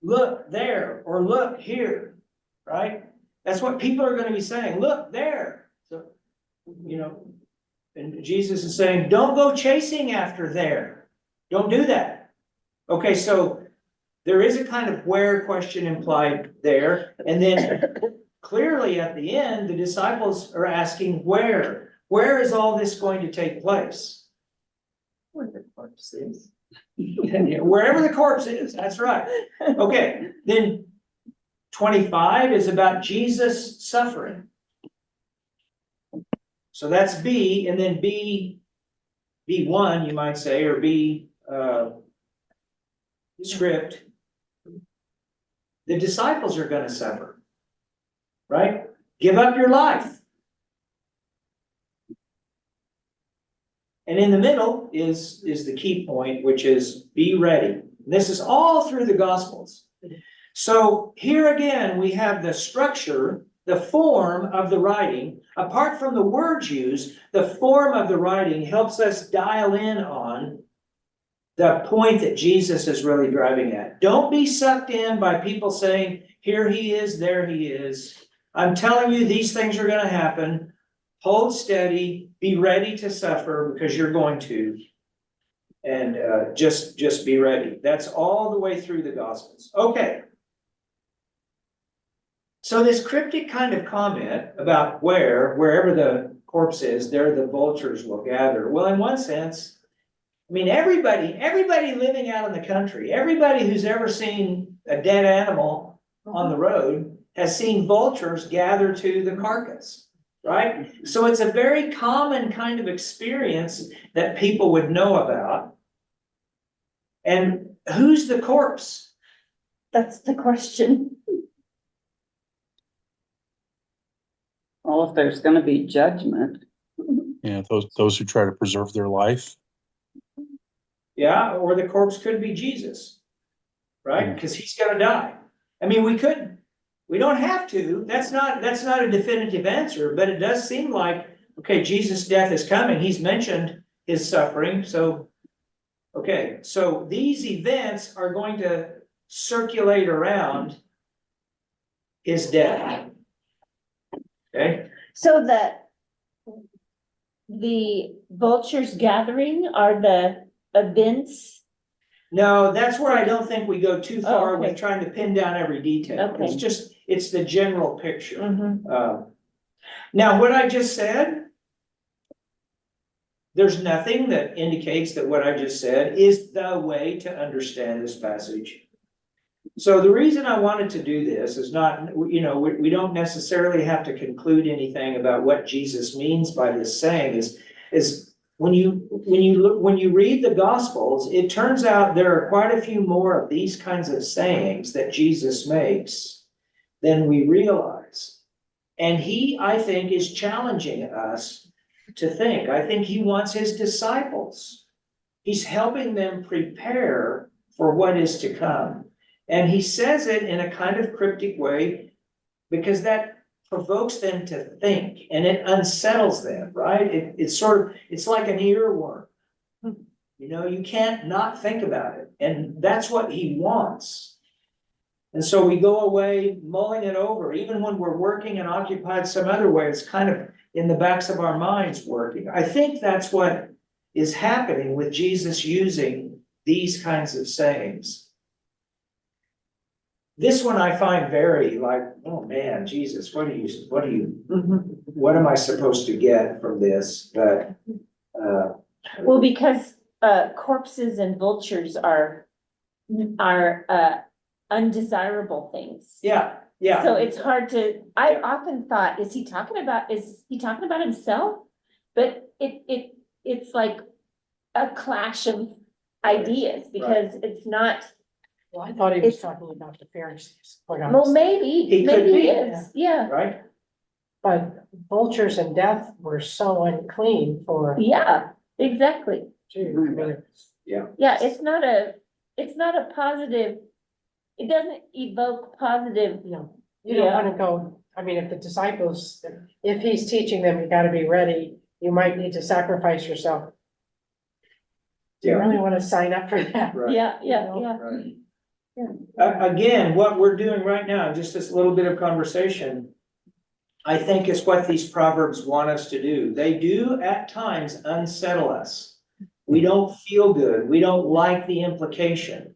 Look there, or look here, right? That's what people are going to be saying. Look there. So, and Jesus is saying, don't go chasing after there. Don't do that. Okay, so there is a kind of where question implied there. And then clearly at the end, the disciples are asking where. Where is all this going to take place? Where the corpse is. Wherever the corpse is, that's right. Okay, then 25 is about Jesus suffering. So that's B, and then B1, you might say, or B script. The disciples are going to suffer, right? Give up your life. And in the middle is the key point, which is be ready. And this is all through the Gospels. So here again, we have the structure, the form of the writing. Apart from the words used, the form of the writing helps us dial in on the point that Jesus is really driving at. Don't be sucked in by people saying, here he is, there he is. I'm telling you, these things are going to happen. Hold steady, be ready to suffer because you're going to. And just be ready. That's all the way through the Gospels. Okay. So this cryptic kind of comment about wherever the corpse is, there the vultures will gather. Well, in one sense, I mean, everybody living out in the country, everybody who's ever seen a dead animal on the road has seen vultures gather to the carcass, right? So it's a very common kind of experience that people would know about. And who's the corpse? That's the question. Well, if there's gonna be judgment, Yeah, those who try to preserve their life. Yeah, or the corpse could be Jesus, right? Because he's gonna die. I mean, we don't have to, that's not a definitive answer, but it does seem like, okay, Jesus' death is coming, he's mentioned his suffering, so. Okay, so these events are going to circulate around his death. Okay, So the vultures gathering are the events. no, that's where I don't think we go too far okay. with trying to pin down every detail. It's Okay. just, it's the general picture. Mhm. Now, what I just said, there's nothing that indicates that what I just said is the way to understand this passage. So the reason I wanted to do this is not, we don't necessarily have to conclude anything about what Jesus means by this saying is when you read the Gospels, it turns out there are quite a few more of these kinds of sayings that Jesus makes than we realize. And he, I think, is challenging us to think. I think he wants his disciples. He's helping them prepare for what is to come. And he says it in a kind of cryptic way because that provokes them to think and it unsettles them, right? It's like an earworm. You can't not think about it. And that's what he wants. And so we go away mulling it over, even when we're working and occupied some other way, it's kind of in the backs of our minds working. I think that's what is happening with Jesus using these kinds of sayings. This one I find very like, oh man, Jesus, what am I supposed to get from this? But, Well, because corpses and vultures are undesirable things. yeah. So it's hard to, I Yeah. often thought, is he talking about himself? But it's like a clash of ideas because it's not, Well, I thought he was It's- talking about the Pharisees. quite well, honestly. He could maybe be. he is, yeah, Right? But vultures and death were so unclean for yeah, exactly. Jews. I mean, Yeah, it's not a positive, it doesn't evoke positive, you don't Yeah. wanna go, I mean, if the disciples, if he's teaching them, you gotta be ready, you might need to sacrifice yourself. Do you Yeah. really wanna sign up for that? Right. yeah. Right. Again, what we're doing right now, just this little bit of conversation, I think is what these proverbs want us to do. They do at times unsettle us. We don't feel good. We don't like the implication.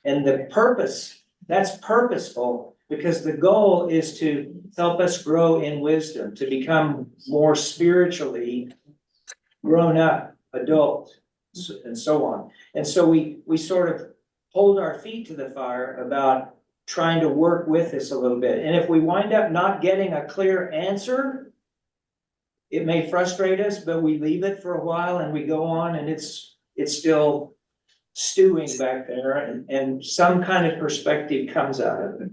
And the purpose, that's purposeful because the goal is to help us grow in wisdom, to become more spiritually grown up, adult, and so on. And so we sort of hold our feet to the fire about trying to work with this a little bit. And if we wind up not getting a clear answer, it may frustrate us, but we leave it for a while and we go on and it's still stewing back there and some kind of perspective comes out of it.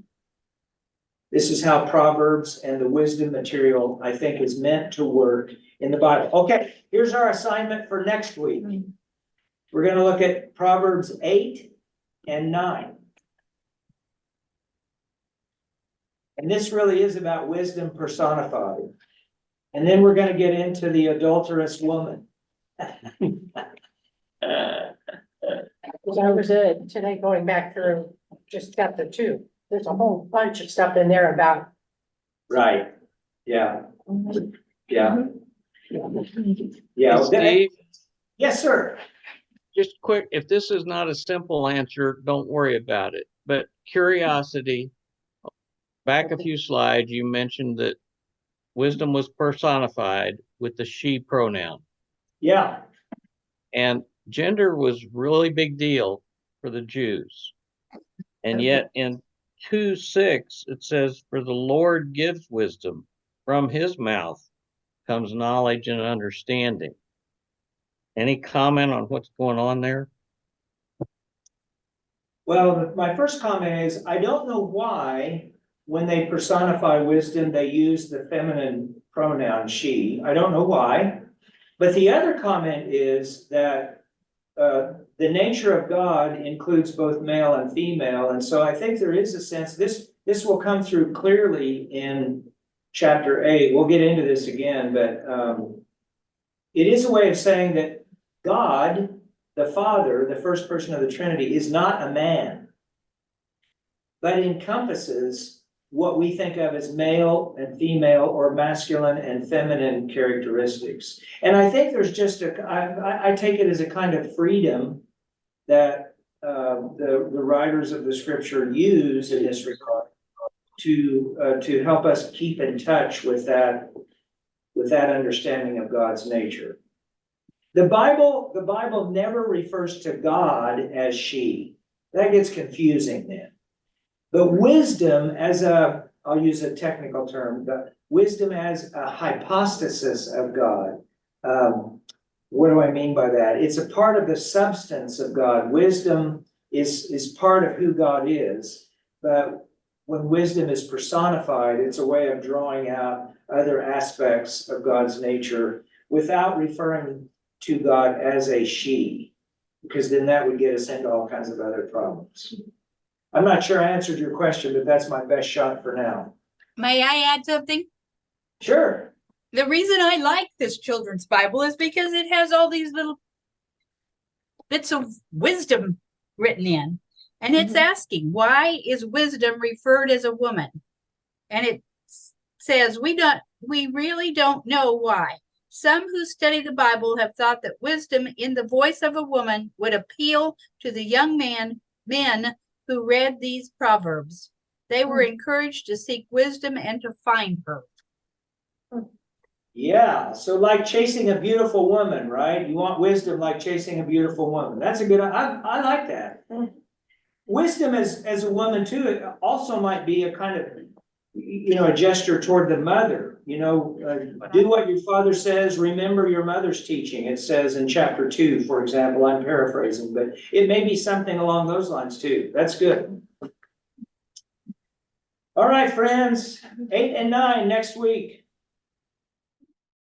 This is how Proverbs and the wisdom material, I think, is meant to work in the Bible. Okay, here's our assignment for next week. We're gonna look at Proverbs 8 and 9. And this really is about wisdom personified. And then we're gonna get into the adulterous woman. I was today going back through just chapter 2, there's a whole bunch of stuff in there about. Right, yeah, yeah. Hey, Yeah, Steve, yes, sir. just quick, if this is not a simple answer, don't worry about it. But curiosity, back a few slides, you mentioned that wisdom was personified with the she pronoun. Yeah, And gender was really big deal for the Jews. And yet in 2:6, it says, for the Lord gives wisdom, from his mouth comes knowledge and understanding. Any comment on what's going on there? well, my first comment is, I don't know why when they personify wisdom, they use the feminine pronoun she. I don't know why. But the other comment is that the nature of God includes both male and female. And so I think there is a sense, this will come through clearly in chapter 8. We'll get into this again, but it is a way of saying that God, the Father, the first person of the Trinity, is not a man, but encompasses what we think of as male and female or masculine and feminine characteristics. And I think there's just I take it as a kind of freedom that the writers of the scripture use in this regard to help us keep in touch with that understanding of God's nature. The Bible never refers to God as she. That gets confusing then. But wisdom I'll use a technical term, but wisdom as a hypostasis of God. What do I mean by that? It's a part of the substance of God. Wisdom is part of who God is, but when wisdom is personified, it's a way of drawing out other aspects of God's nature without referring to God as a she, because then that would get us into all kinds of other problems. I'm not sure I answered your question, but that's my best shot for now. May I add something? Sure. The reason I like this children's Bible is because it has all these little bits of wisdom written in. And it's asking, why is wisdom referred as a woman? And it says, we really don't know why. Some who study the Bible have thought that wisdom in the voice of a woman would appeal to the young men who read these proverbs. They were encouraged to seek wisdom and to find her. Yeah, so like chasing a beautiful woman, right? You want wisdom like chasing a beautiful woman. That's a good, I like that. Wisdom as a woman too, it also might be a kind of, a gesture toward the mother. Do what your father says, remember your mother's teaching. It says in chapter 2, for example, I'm paraphrasing, but it may be something along those lines too. That's good. All right, friends, 8 and 9 next week.